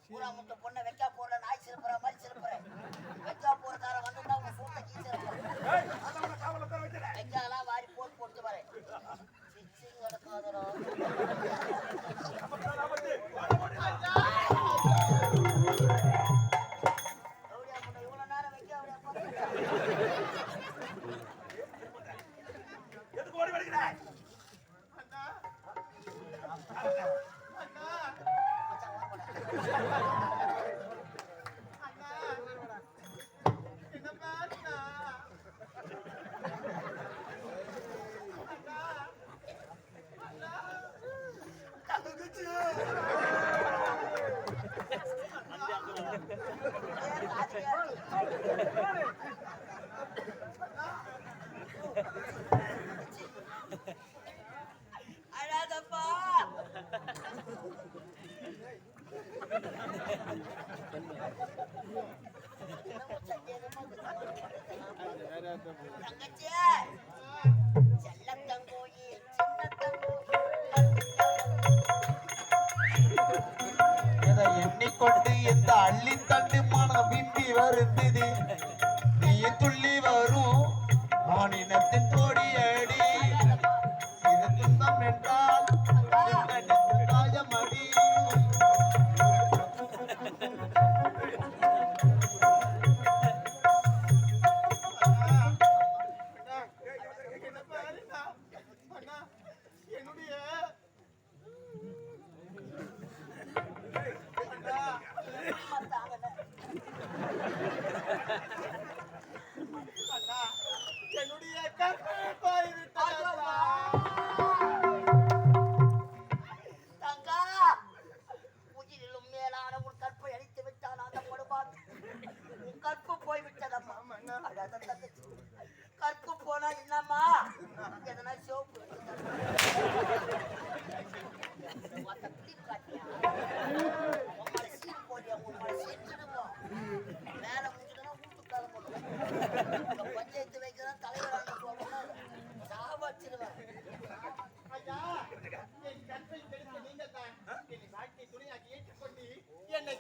பூரா முட்டை பொண்ணை வைக்கா போற நாய் சிறப்புற மாதிரி சிறப்புறேன். வைக்கா போறதார வந்துட்டா உங்க சூட்டை கீச்சு வைக்காதெல்லாம் வாரி போட்டு போட்டு வரேன். சிச்சிங் நடக்காதரா இவ்வளவு நேரம் வைக்க எதுக்கு ஓடி வருகிறாய்? அழாதப்பா. தங்கச்சியே செல்லத்தங்கோயில் எண்ணிக்கொண்டு எந்த அள்ளி தண்டு மனம் விம்பி வருந்தது. நீ துள்ளி வரும் மாநிலத்தின் தோடியடி இது துன்பம் என்றால் தாயமடி. என்னுடைய என்னுடைய கற்பனை போய்விட்டது. தங்கா உயிரிலும் மேலான உன் கற்பை அழித்து விட்டான் அந்த கொடுப்பான். உன் கற்பு போய்விட்டதம்மா. கற்பு போனா என்னம்மா எதனா சோப்பு காட்டியா உங்களை சீன் போடியா உங்களை செஞ்சிடுவோம். வேலை முடிஞ்சுதுன்னா வீட்டுக்கார போடுவேன். பஞ்சாயத்து வைக்கிறேன் தலைவராக போடணும் சாவச்சிருவேன். ஐயா, என் கற்பை கெடுத்த நீங்கள் தான் என்னை வாழ்க்கை துணையாக ஏற்றுக்கொண்டு என்னை